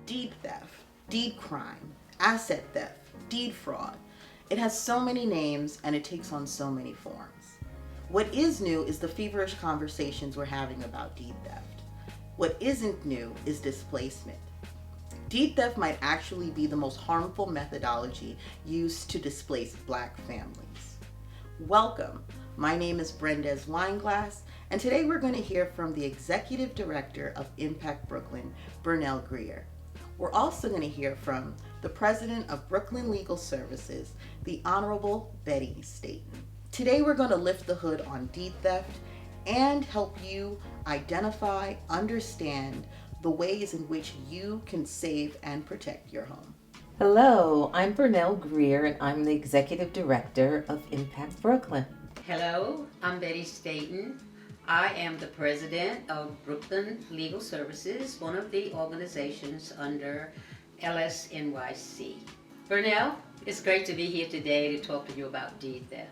deed theft, deed crime, asset theft, deed fraud. It has so many names and it takes on so many forms. What is new is the feverish conversations we're having about deed theft. What isn't new is displacement. Deed theft might actually be the most harmful methodology used to displace Black families. Welcome. My name is Brendez Wineglass, and today we're going to hear from the Executive Director of IMPACCT Brooklyn, Bernell Grier. We're also going to hear from the President of Brooklyn Legal Services, the Honorable Betty Stanton. Today we're going to lift the hood on deed theft and help you identify, understand the ways in which you can save and protect your home. Hello, I'm Bernell Grier, and I'm the Executive Director of IMPACCT Brooklyn. Hello, I'm Betty Stanton. I am the President of Brooklyn Legal Services, one of the organizations under LSNYC. Bernell, it's great to be here today to talk to you about deed theft.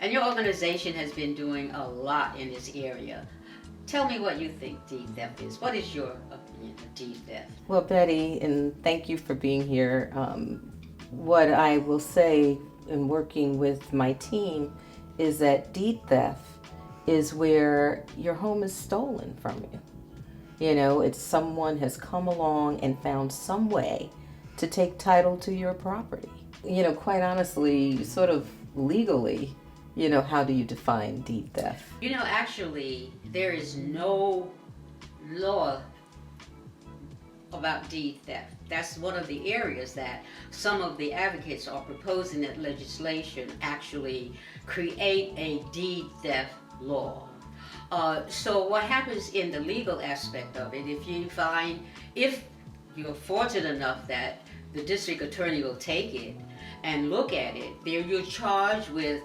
And your organization has been doing a lot in this area. Tell me what you think deed theft is. What is your opinion of deed theft? Well, Betty, and thank you for being here. What I will say in working with my team is that deed theft is where your home is stolen from you. You know, it's someone has come along and found some way to take title to your property. You know, quite honestly, sort of legally, you know, how do you define deed theft? You know, actually, there is no law about deed theft. That's one of the areas that some of the advocates are proposing that legislation actually create a deed theft law. So what happens in the legal aspect of it, if you're fortunate enough that the district attorney will take it and look at it, you're charged with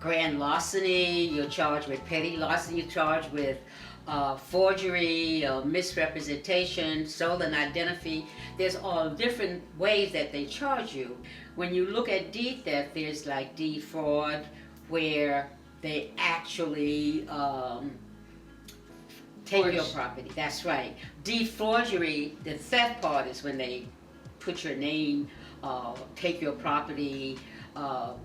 grand larceny, you're charged with petty larceny, you're charged with forgery, misrepresentation, stolen identity. There's all different ways that they charge you. When you look at deed theft, there's like deed fraud, where they actually take your property. That's right. Deed forgery, the theft part is when they put your name, take your property,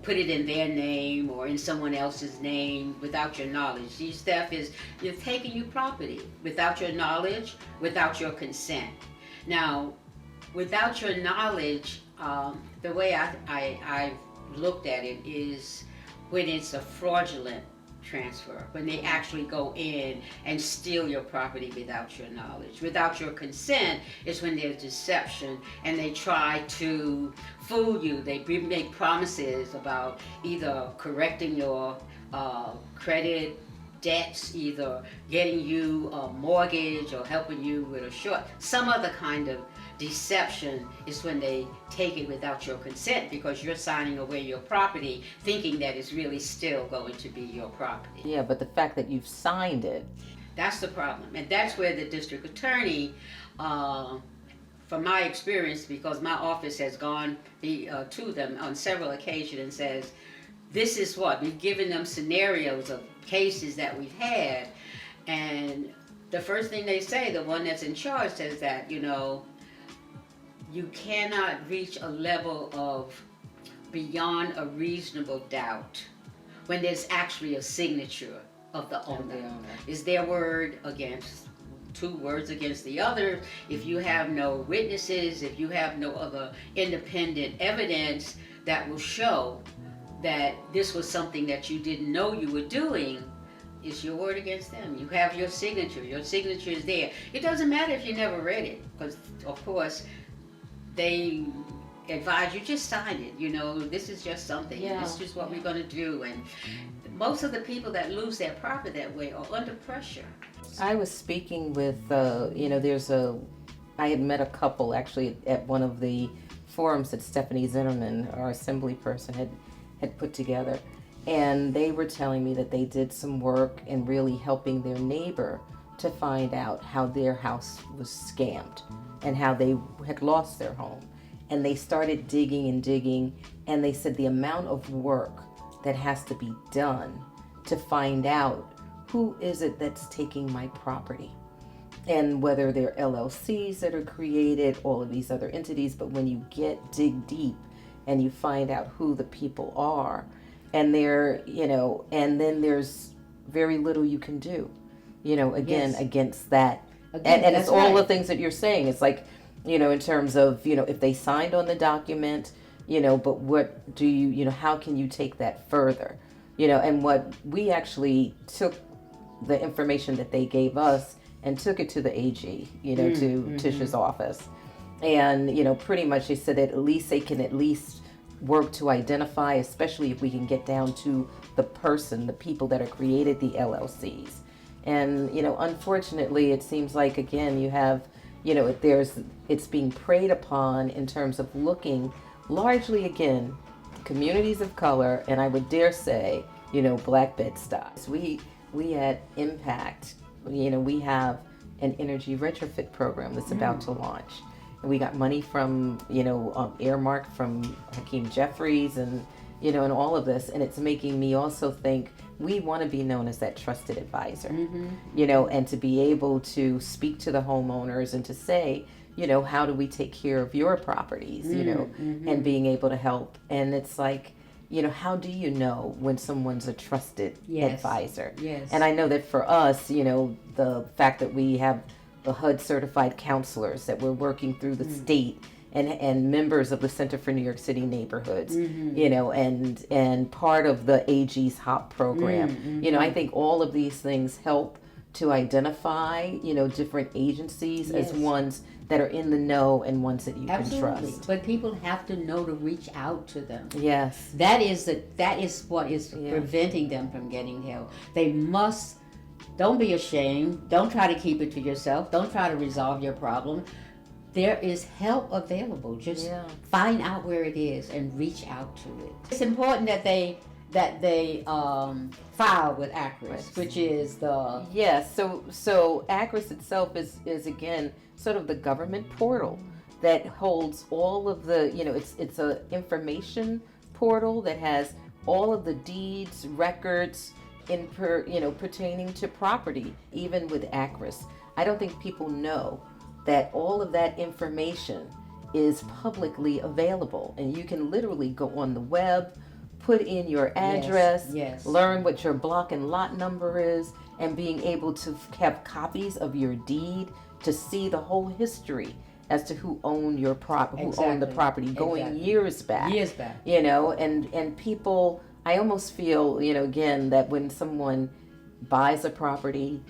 put it in their name or in someone else's name without your knowledge. Deed theft is you're taking your property without your knowledge, without your consent. Now, without your knowledge, the way I've looked at it is when it's a fraudulent transfer, when they actually go in and steal your property without your knowledge. Without your consent is when there's deception and they try to fool you. They make promises about either correcting your credit debts, either getting you a mortgage or helping you with a short, some other kind of deception is when they take it without your consent, because you're signing away your property thinking that it's really still going to be your property. Yeah, but the fact that you've signed it. That's the problem. And that's where the district attorney, from my experience, because my office has gone to them on several occasions and says, this is what, we've given them scenarios of cases that we've had, and the first thing they say, the one that's in charge says that, you know, you cannot reach a level of beyond a reasonable doubt when there's actually a signature of the owner. Is their word against, two words against the other. If you have no witnesses, if you have no other independent evidence that will show that this was something that you didn't know you were doing, it's your word against them. You have your signature is there. It doesn't matter if you never read it, because of course they advise you just sign it. You know, this is just something. This is what we're going to do. And most of the people that lose their property that way are under pressure. I was speaking with, I had met a couple actually at one of the forums that Stephanie Zinnerman, our assembly person, had put together. And they were telling me that they did some work in really helping their neighbor to find out how their house was scammed and how they had lost their home. And they started digging and digging, and they said the amount of work that has to be done to find out who is it that's taking my property. and whether they're LLCs that are created, all of these other entities. But when you dig deep and you find out who the people are, and they're, and then there's very little you can do, again, Yes. against that. Again, And that's it's all right. the things that you're saying. It's like, in terms of, if they signed on the document, but what do you, how can you take that further? And what we actually took the information that they gave us and took it to the AG, to Tisha's office. And, pretty much they said that at least they can work to identify, especially if we can get down to the people that are created the LLCs. And, unfortunately, it seems like, again, you have, it's being preyed upon in terms of looking largely, again, communities of color, and I would dare say, Black Bed-Stuy. We at IMPACCT, we have an energy retrofit program that's about to launch. And we got money from, earmarked from Hakeem Jeffries and, and all of this. And it's making me also think we want to be known as that trusted advisor, and to be able to speak to the homeowners and to say, how do we take care of your properties, and being able to help. And it's like, how do you know when someone's a trusted advisor? Yes. And I know that for us, the fact that we have the HUD certified counselors that we're working through the state and members of the Center for New York City Neighborhoods, and part of the AG's HOP program. I think all of these things help to identify, different agencies as ones that are in the know and ones that you can trust. But people have to know to reach out to them. Yes. That is what is preventing them from getting help. They must. Don't be ashamed. Don't try to keep it to yourself. Don't try to resolve your problem. There is help available. Just find out where it is and reach out to it. It's important that they file with ACRIS, which is the So ACRIS itself is again sort of the government portal that holds all of the it's a information portal that has all of the deeds, records pertaining to property. Even with ACRIS, I don't think people know that all of that information is publicly available, and you can literally go on the web, put in your address, learn what your block and lot number is, and being able to have copies of your deed to see the whole history as to who owned your who owned the property going years back. And people, I almost feel, again, that when someone buys a property,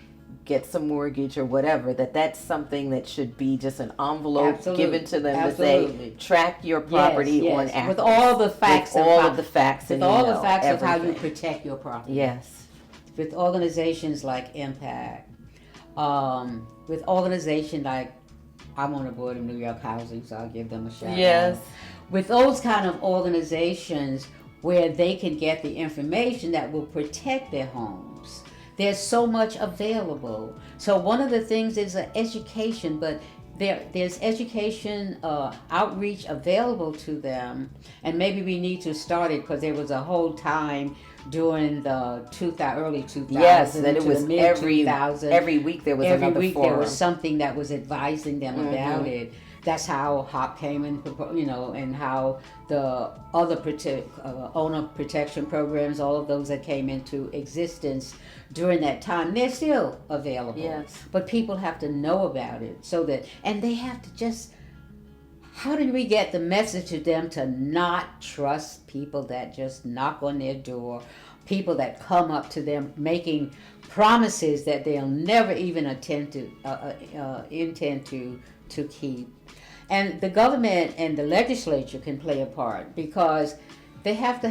gets a mortgage or whatever, that's something that should be just an envelope given to them to say, track your property on ACRIS. With all the facts. With all of the facts. With all the facts of how you protect your property. Yes. With organizations like IMPACCT, with organizations like, I'm on the board of New York Housing, so I'll give them a shout out. With those kind of organizations where they can get the information that will protect their homes. There's so much available. So one of the things is education, but there's education outreach available to them, and maybe we need to start it because there was a whole time during the early 2000s. Yes, that it was mid-2000s. Every week there was another forum. Every week there was something that was advising them about it. That's how HOP came in, and how the other owner protection programs, all of those that came into existence during that time, they're still available. Yes. But people have to know about it and they have to just, how do we get the message to them to not trust people that just knock on their door, people that come up to them making promises that they'll never even intend to keep. And the government and the legislature can play a part because they have to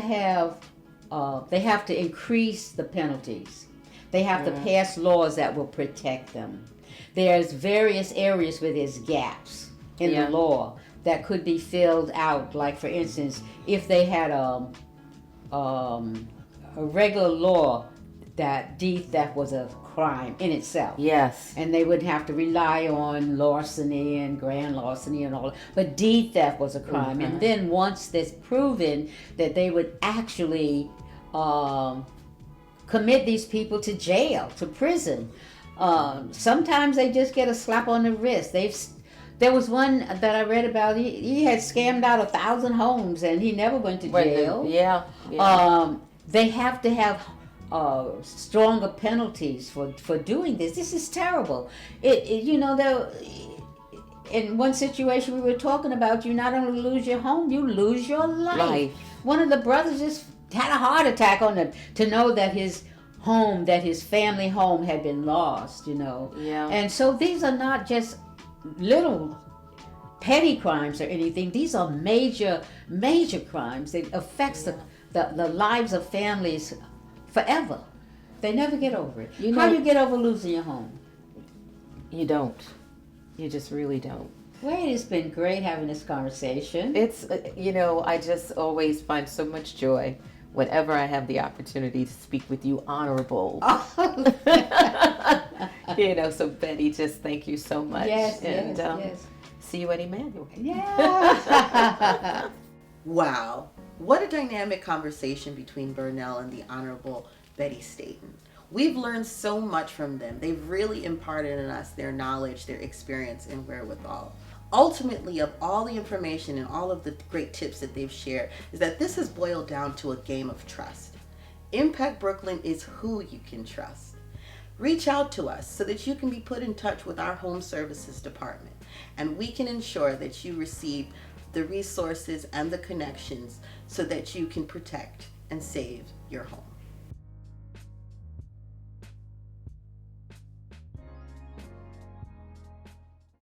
increase the penalties. They have to pass laws that will protect them. There's various areas where there's gaps in the law that could be filled out. Like, for instance, if they had a regular law that deed theft was a crime in itself. Yes. And they would have to rely on larceny and grand larceny and all. But deed theft was a crime. And then once that's proven, that they would actually commit these people to jail, to prison. Sometimes they just get a slap on the wrist. There was one that I read about. He had scammed out 1,000 homes and he never went to jail. Yeah. They have to have stronger penalties for doing this. This is terrible. In one situation we were talking about, you not only lose your home, you lose your life. One of the brothers just had a heart attack to know that his family home had been lost, Yeah. And so these are not just little petty crimes or anything. These are major crimes. It affects the lives of families forever. They never get over it. How do you get over losing your home? You don't. You just really don't. Well, it's been great having this conversation. It's, I just always find so much joy whenever I have the opportunity to speak with you, Honorable. So Betty, just thank you so much. Yes, yes. See you at Emmanuel. Yeah. Wow. What a dynamic conversation between Bernell and the Honorable Betty Stanton. We've learned so much from them. They've really imparted in us their knowledge, their experience, and wherewithal. Ultimately, of all the information and all of the great tips that they've shared, is that this has boiled down to a game of trust. Impact Brooklyn is who you can trust. Reach out to us so that you can be put in touch with our home services department, and we can ensure that you receive the resources and the connections so that you can protect and save your home.